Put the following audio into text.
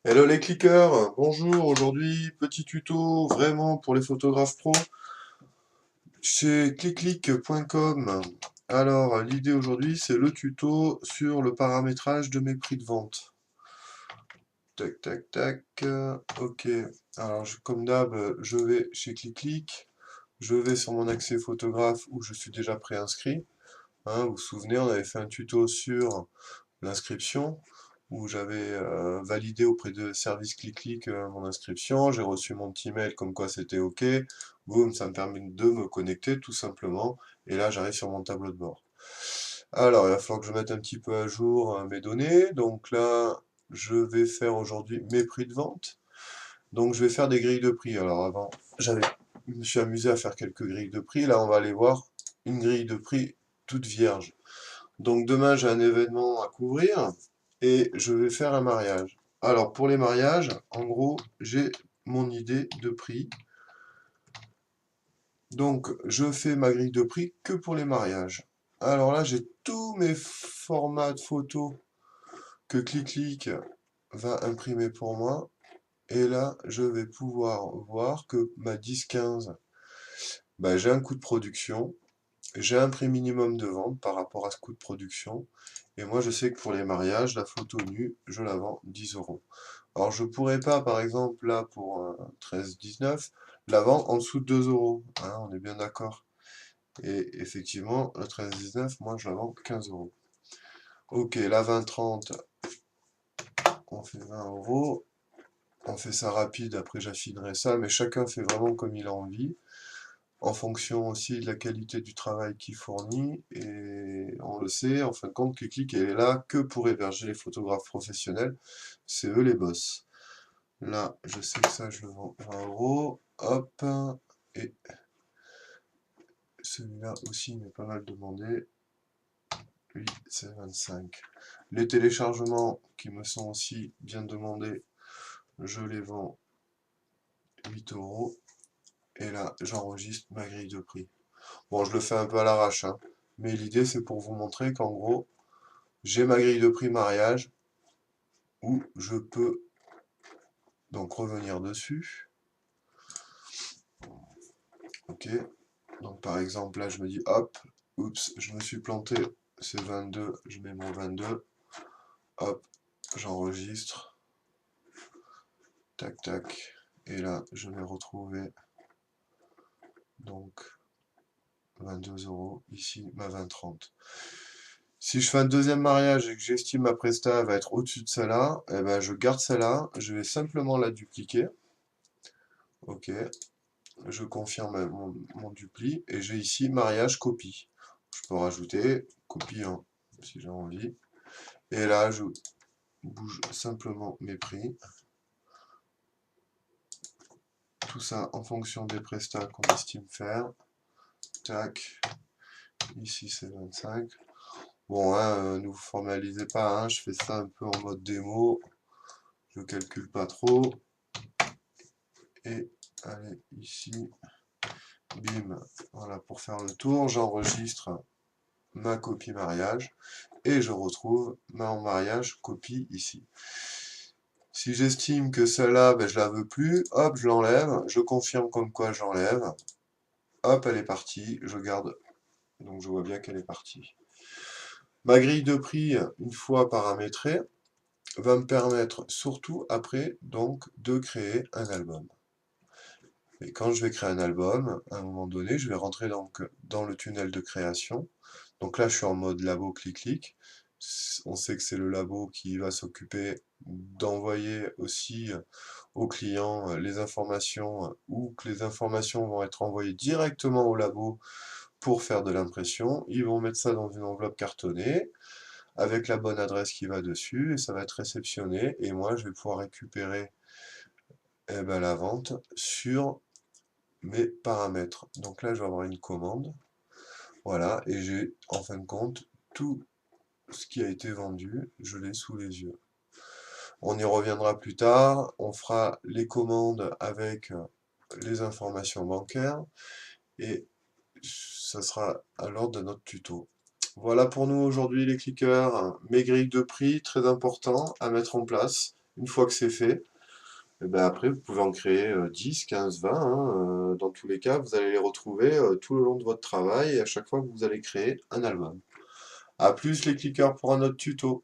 Hello les cliqueurs, bonjour, aujourd'hui petit tuto vraiment pour les photographes pro chez clicklick.com. Alors l'idée aujourd'hui c'est le tuto sur le paramétrage de mes prix de vente. Tac tac tac, ok. Alors comme d'hab je vais chez ClickLick, je vais sur mon accès photographe où je suis déjà préinscrit. Hein, vous vous souvenez on avait fait un tuto sur l'inscription, où j'avais validé auprès de service ClickLick mon inscription, j'ai reçu mon petit mail comme quoi c'était OK, boum, ça me permet de me connecter tout simplement, et là j'arrive sur mon tableau de bord. Alors, il va falloir que je mette un petit peu à jour mes données, donc là, je vais faire aujourd'hui mes prix de vente, donc je vais faire des grilles de prix. Alors avant, je me suis amusé à faire quelques grilles de prix, là on va aller voir une grille de prix toute vierge. Donc demain, j'ai un événement à couvrir et je vais faire un mariage. Alors pour les mariages, en gros, j'ai mon idée de prix. Donc je fais ma grille de prix que pour les mariages. Alors là, j'ai tous mes formats de photos que ClickLick va imprimer pour moi. Et là, je vais pouvoir voir que ma 10-15, bah, j'ai un coût de production. J'ai un prix minimum de vente par rapport à ce coût de production. Et moi, je sais que pour les mariages, la photo nue, je la vends 10 euros. Alors, je pourrais pas, par exemple, là, pour un 13-19, la vendre en dessous de 2 euros. Hein, on est bien d'accord. Et effectivement, le 13-19, moi, je la vends 15 euros. Ok, la 20-30, on fait 20 euros. On fait ça rapide, après j'affinerai ça, mais chacun fait vraiment comme il a envie, en fonction aussi de la qualité du travail qu'il fournit, et on le sait, en fin de compte, Clicklick est là que pour héberger les photographes professionnels, c'est eux les boss. Là, je sais que ça, je le vends 20 euros, hop, et celui-là aussi, il est pas mal demandé, lui, c'est 25. Les téléchargements, qui me sont aussi bien demandés, je les vends 8 euros, et là, j'enregistre ma grille de prix. Bon, je le fais un peu à l'arrache, hein, mais l'idée, c'est pour vous montrer qu'en gros, j'ai ma grille de prix mariage où je peux donc revenir dessus. Ok. Donc par exemple là je me dis hop, oups, je me suis planté, c'est 22, je mets mon 22, hop, j'enregistre, tac tac, et là je vais retrouver donc 22 euros, ici ma 20-30. Si je fais un deuxième mariage et que j'estime ma presta va être au-dessus de celle-là, eh ben je garde celle-là, je vais simplement la dupliquer. Ok, je confirme mon dupli et j'ai ici mariage copie. Je peux rajouter copie 1 si j'ai envie. Et là, je bouge simplement mes prix. Tout ça en fonction des prestats qu'on estime faire. Tac, ici c'est 25. Bon, hein, ne vous formalisez pas, hein, je fais ça un peu en mode démo. Je calcule pas trop. Et allez, ici, bim, voilà, pour faire le tour, j'enregistre ma copie mariage et je retrouve ma mariage copie ici. Si j'estime que celle-là, ben, je la veux plus, hop, je l'enlève, je confirme comme quoi je l'enlève, hop, elle est partie, je garde, donc je vois bien qu'elle est partie. Ma grille de prix, une fois paramétrée, va me permettre surtout après donc de créer un album. Et quand je vais créer un album, à un moment donné, je vais rentrer donc dans le tunnel de création. Donc là, je suis en mode labo clic-clic. On sait que c'est le labo qui va s'occuper d'envoyer aussi aux clients les informations ou que les informations vont être envoyées directement au labo pour faire de l'impression. Ils vont mettre ça dans une enveloppe cartonnée avec la bonne adresse qui va dessus et ça va être réceptionné et moi je vais pouvoir récupérer la vente sur mes paramètres. Donc là je vais avoir une commande, voilà, et j'ai en fin de compte tout ce qui a été vendu, je l'ai sous les yeux. On y reviendra plus tard, on fera les commandes avec les informations bancaires et ça sera à l'ordre de notre tuto. Voilà pour nous aujourd'hui les cliqueurs, mes grilles de prix très important à mettre en place Une fois que c'est fait, et ben après, vous pouvez en créer 10, 15, 20, hein, dans tous les cas, vous allez les retrouver tout le long de votre travail et à chaque fois que vous allez créer un album. A plus les cliqueurs pour un autre tuto.